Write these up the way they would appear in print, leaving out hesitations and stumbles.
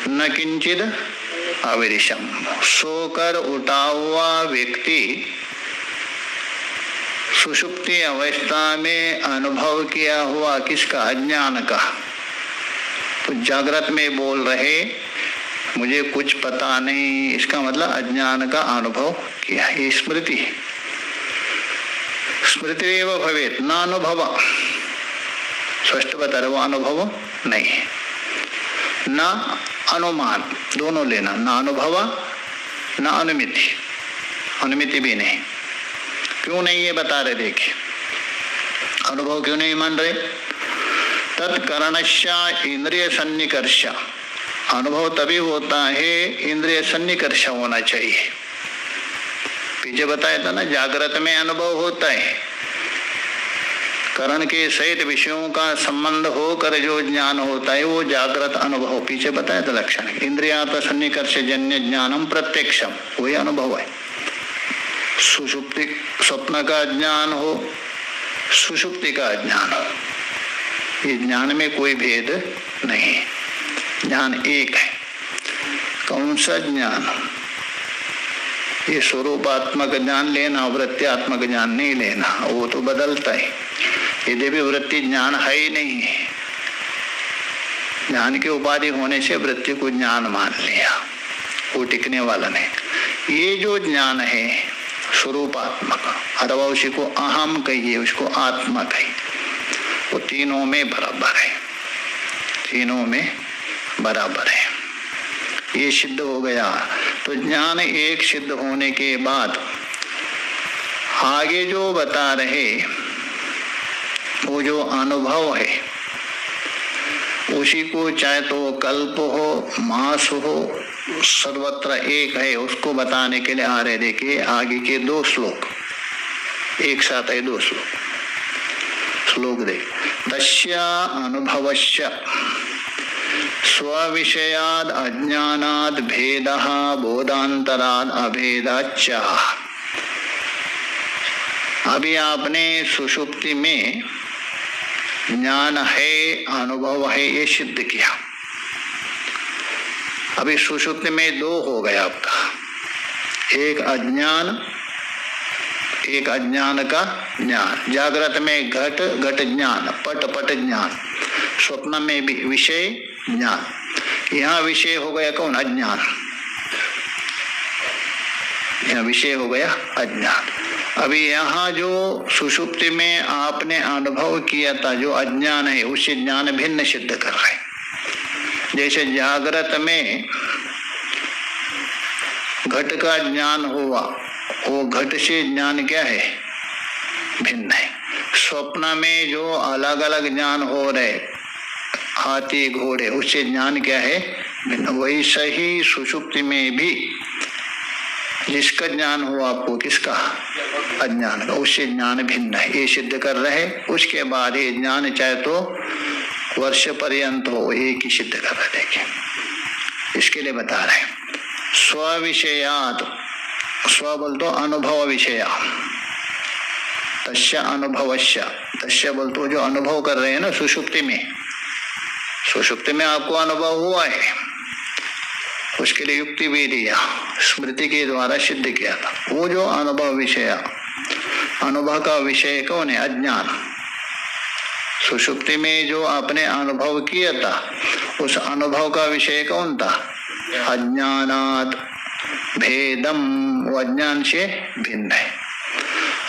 न किंचित अविरिशम। सोकर उठा हुआ व्यक्ति सुषुप्ति अवस्था में अनुभव किया हुआ किसका? अज्ञान का। तो जागृत में बोल रहे मुझे कुछ पता नहीं, इसका मतलब अज्ञान का अनुभव किया। ये स्मृति है। स्मृति एव भवेत न अनुभव। स्पष्ट बता रहे, वो अनुभव नहीं है। न अनुमान, दोनों लेना, न अनुभव न अनुमिति। अनुमिति भी नहीं। क्यों नहीं ये बता रहे, देखिए अनुभव क्यों नहीं मान रहे? तत्करणस्य इंद्रिय सन्निकर्ष। अनुभव तभी होता है इंद्रिय सन्निकर्ष होना चाहिए। पीछे बताया था ना, जागृत में अनुभव होता है, करण के सहित विषयों का संबंध होकर जो ज्ञान होता है वो जागृत अनुभव। पीछे बताया था लक्षण, इंद्रियात सन्निकर्ष जन्य ज्ञानम प्रत्यक्षम, वही अनुभव है। सुषुप्ति स्वप्न का ज्ञान हो, सुषुप्ति का ज्ञान हो, ये ज्ञान में कोई भेद नहीं, ज्ञान एक है। कौन सा ज्ञान? ये स्वरूपात्मक ज्ञान लेना, वृत्त्यात्मक ज्ञान नहीं लेना, वो तो बदलता है। यदि भी वृत्ति ज्ञान है ही नहीं है, ज्ञान की उपाधि होने से वृत्ति को ज्ञान मान लिया, वो टिकने वाला नहीं। ये जो ज्ञान है स्वरूपात्मक, अथवा उसी को अहम कहिए, उसको आत्मा कहिए, वो तीनों में बराबर है, तीनों में बराबर है। ये सिद्ध हो गया। तो ज्ञान एक सिद्ध होने के बाद आगे जो बता रहे वो जो अनुभव है, उसी को चाहे तो कल्प हो, मास हो, सर्वत्र एक है, उसको बताने के लिए आ रहे। देखिए आगे के दो श्लोक एक साथ है, दो श्लोक देख। तस्य अनुभवस्य स्वविषयाद अज्ञानाद भेदः बोधांतराद अभेदाच्च। अभी आपने सुषुप्ति में ज्ञान है, अनुभव है, ये सिद्ध किया। अभी सुषुप्ति में दो हो गया आपका, एक अज्ञान, एक अज्ञान का ज्ञान। जागृत में घट घट ज्ञान, पट पट ज्ञान, स्वप्न में भी विषय ज्ञान। यहाँ विषय हो गया कौन? अज्ञान। यहाँ विषय हो गया अज्ञान। अभी यहाँ जो सुषुप्ति में आपने अनुभव किया था जो अज्ञान है, उससे ज्ञान भिन्न सिद्ध कर रहे। जैसे जागृत में घट का ज्ञान हुआ, वो घट से ज्ञान क्या है? भिन्न है। स्वप्न में जो अलग अलग ज्ञान हो रहे, हाथी घोड़े, उससे ज्ञान क्या है? भिन्न। वही सही सुषुप्ति में भी जिसका ज्ञान हुआ आपको, किसका? अज्ञान का, उससे ज्ञान भिन्न है, ये सिद्ध कर रहे। उसके बाद ये ज्ञान चाहे तो वर्ष पर्यंत हो, एक ही सिद्ध कर रहे। देखिए इसके लिए बता रहे स्व विषयात, स्व बोल तो अनुभव विषया, तस्य अनुभवस्य, तस्य बोल तो जो अनुभव कर रहे हैं ना सुषुप्ति में, सुषुप्ति में आपको अनुभव हुआ है, उसके लिए युक्ति भी दिया, स्मृति के द्वारा सिद्ध किया था। वो जो अनुभव विषय, अनुभव का विषय कौन है? अज्ञान। सुषुप्ति में जो आपने अनुभव किया था, उस अनुभव का विषय कौन था? अज्ञानात् भेदम, वो अज्ञान से भिन्न है।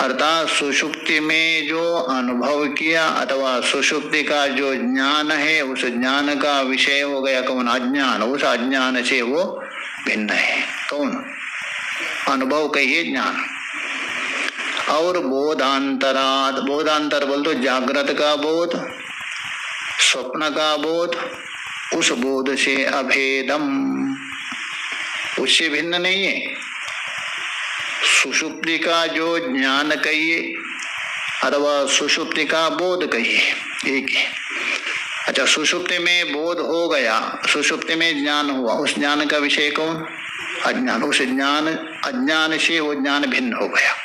अर्थात सुषुप्ति में जो अनुभव किया अथवा सुषुप्ति का जो ज्ञान है, उस ज्ञान का विषय हो गया कौन? अज्ञान। उस अज्ञान से वो भिन्न है। कौन? अनुभव कहिए ज्ञान। और बोधांतराद, बोधांतर बोल तो जागृत का बोध, स्वप्न का बोध, उस बोध से अभेदम, उससे भिन्न नहीं है। सुषुप्ति का जो ज्ञान कहिए अथवा सुषुप्ति का बोध कहिए, एक है। अच्छा, सुषुप्ति में बोध हो गया, सुषुप्ति में ज्ञान हुआ, उस ज्ञान का विषय कौन? अज्ञान। उस ज्ञान, अज्ञान से वो ज्ञान भिन्न हो गया।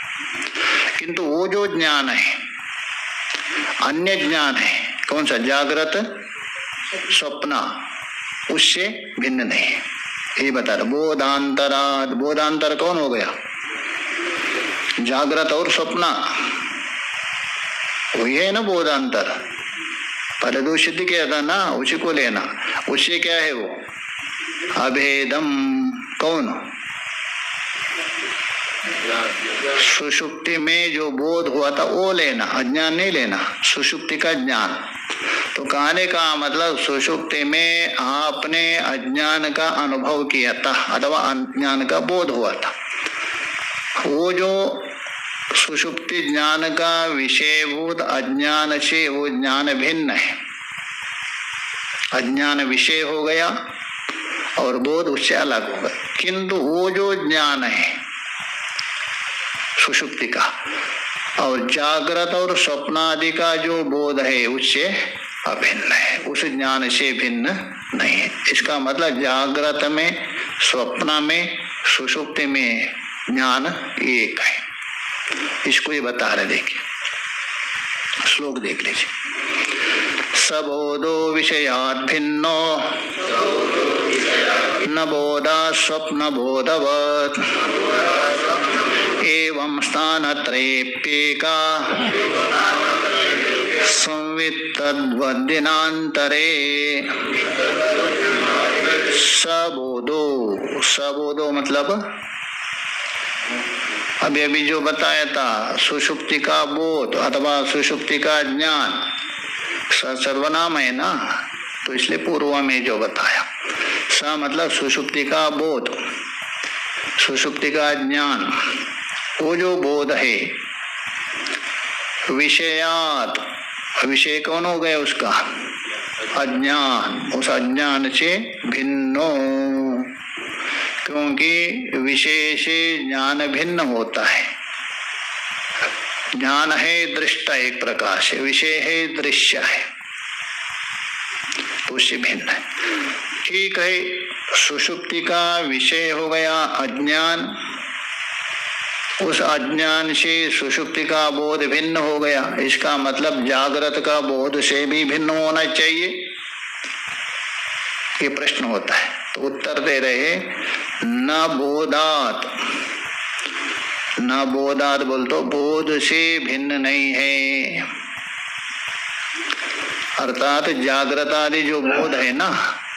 किंतु वो जो ज्ञान है अन्य ज्ञान है, कौन सा? जागृत स्वप्न, उससे भिन्न नहीं है, ये बता रहे। बोधांतराद, बोधांतर कौन हो गया? जागृत और स्वप्न, वही है ना बोधांतर। पहले दो सिद्ध किया था ना, उसी को लेना। उससे क्या है वो? अभेदम। कौन? सुषुप्ति में जो बोध हुआ था वो लेना, अज्ञान नहीं लेना, सुषुप्ति का ज्ञान। तो कहने का मतलब सुषुप्ति में आपने अज्ञान का अनुभव किया था अथवा अज्ञान का बोध हुआ था। वो जो सुषुप्ति ज्ञान का विषयभूत अज्ञान से वो ज्ञान भिन्न है। अज्ञान विषय हो गया और बोध उससे अलग होगा, किंतु वो जो ज्ञान है सुषुप्ति का और जागृत और स्वप्न आदि का जो बोध है उससे अभिन्न है, उस ज्ञान से भिन्न नहीं है। इसका मतलब जागृत में, स्वप्न में, सुषुप्ति में ज्ञान एक है। इसको ये बता रहे, देखिए श्लोक देख लीजिए। सबोधो विषयात् भिन्नो न बोधा स्वप्न बोधवत् एवं स्थानत्रयेऽप्येका संवित् तद्वद्दिनान्तरे। सबोधो, सबोधो मतलब अभी जो बताया था सुषुप्ति का बोध अथवा सुषुप्ति का ज्ञान, सर्वनाम है ना, तो इसलिए पूर्व में जो बताया सा मतलब सुषुप्ति का बोध, सुषुप्ति का ज्ञान, वो जो बोध है विषयात, विषय कौन हो गया उसका? अज्ञान, उस अज्ञान से भिन्नो, क्योंकि विषय से ज्ञान भिन्न होता है। ज्ञान है दृष्टा एक प्रकार से, विषय है दृश्य है, तो उससे भिन्न है। ठीक है, सुषुप्ति का विषय हो गया अज्ञान, उस अज्ञान से सुषुप्ति का बोध भिन्न हो गया, इसका मतलब जागृत का बोध से भी भिन्न होना चाहिए, ये प्रश्न होता है। तो उत्तर दे रहे न बोधात, न बोधात बोल तो बोध से भिन्न नहीं है, अर्थात जागृत आदि जो बोध है ना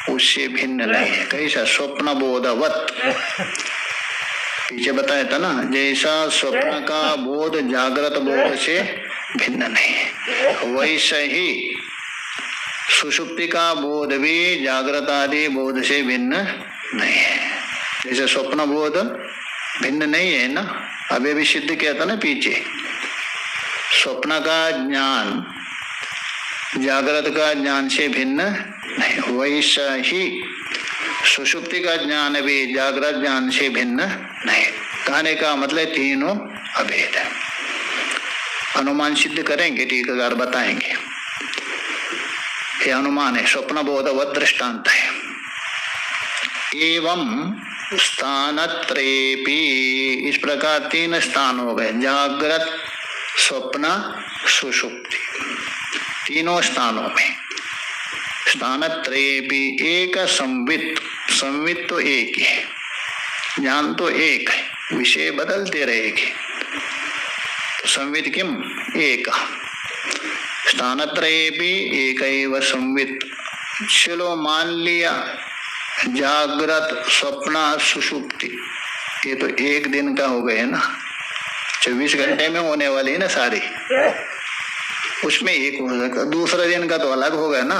उससे भिन्न नहीं है। कैसा? स्वप्न बोधवत, पीछे बताया था ना, जैसा स्वप्न का बोध जागृत बोध से भिन्न नहीं है, वैसे ही सुषुप्ति का बोध भी जागृत आदि बोध से भिन्न नहीं है। जैसे स्वप्न बोध भिन्न नहीं है ना, अभी भी सिद्ध किया था ना पीछे, स्वप्न का ज्ञान जागृत का ज्ञान से भिन्न नहीं, वैसा ही सुषुप्ति का ज्ञान भी जागृत ज्ञान से भिन्न नहीं। कहने का मतलब तीनों अभेद है। अनुमान सिद्ध करेंगे, टीकाकार बताएंगे। ये अनुमान है, स्वप्न बोधवत दृष्टांत है। एवं स्थानत्रयेऽपि, इस प्रकार तीन स्थान हो गए, जागृत स्वप्न सुषुप्ति, तीनों स्थानों में स्थानत्रयेऽपि एक संवित, संवित तो एक ही है, ज्ञान तो एक है, विषय बदलते रहेंगे, संवित किम एक, स्थानत्रयेऽपि एकैव संवित। चलो मान लिया जागृत स्वप्न सुषुप्ति ये तो एक दिन का हो गए ना, 24 घंटे में होने वाली है ना सारी, उसमें एक हो सकता, दूसरा दिन का तो अलग हो गया ना।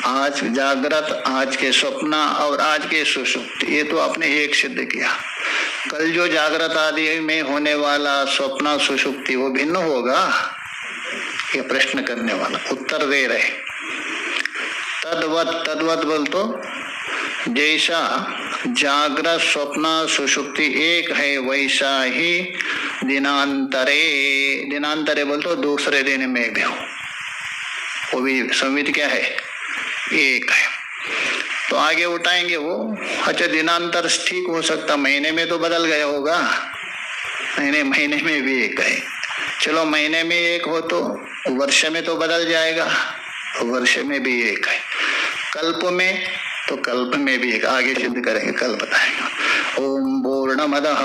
आज जागृत, आज के स्वप्न और आज के सुषुप्ति, ये तो आपने एक सिद्ध किया। कल जो जागृत आदि में होने वाला स्वप्न सुषुप्ति वो भिन्न होगा, ये प्रश्न करने वाला उत्तर दे रहे। तद्वत, तद्वत बोल तो जैसा जागृत स्वप्न सुषुप्ति एक है वैसा ही दिनांतरे, दिनांतरे बोल तो दूसरे दिन में भी हो, वो भी संवित क्या है? एक है। तो आगे उठाएंगे वो, अच्छा दिनांतर ठीक हो सकता, महीने में तो बदल गया होगा, महीने में भी एक है। चलो महीने में एक हो तो वर्ष में तो बदल जाएगा, वर्ष में भी एक है। कल्प में, तो कल्प में भी एक आगे सिद्ध करेंगे, कल बताएंगे। ओम पूर्णमदः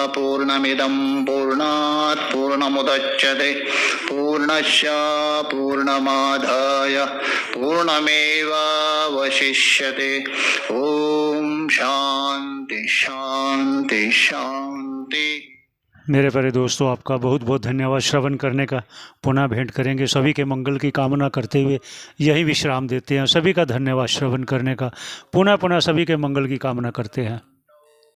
पूर्णमिदं पूर्णात् पूर्णमुदच्यते पूर्णस्य पूर्णमादाय पूर्णमेवावशिष्यते। ओम शांति शांति शांति। मेरे प्यारे दोस्तों, आपका बहुत बहुत धन्यवाद श्रवण करने का। पुनः भेंट करेंगे। सभी के मंगल की कामना करते हुए यही विश्राम देते हैं। सभी का धन्यवाद श्रवण करने का। पुनः पुनः सभी के मंगल की कामना करते हैं।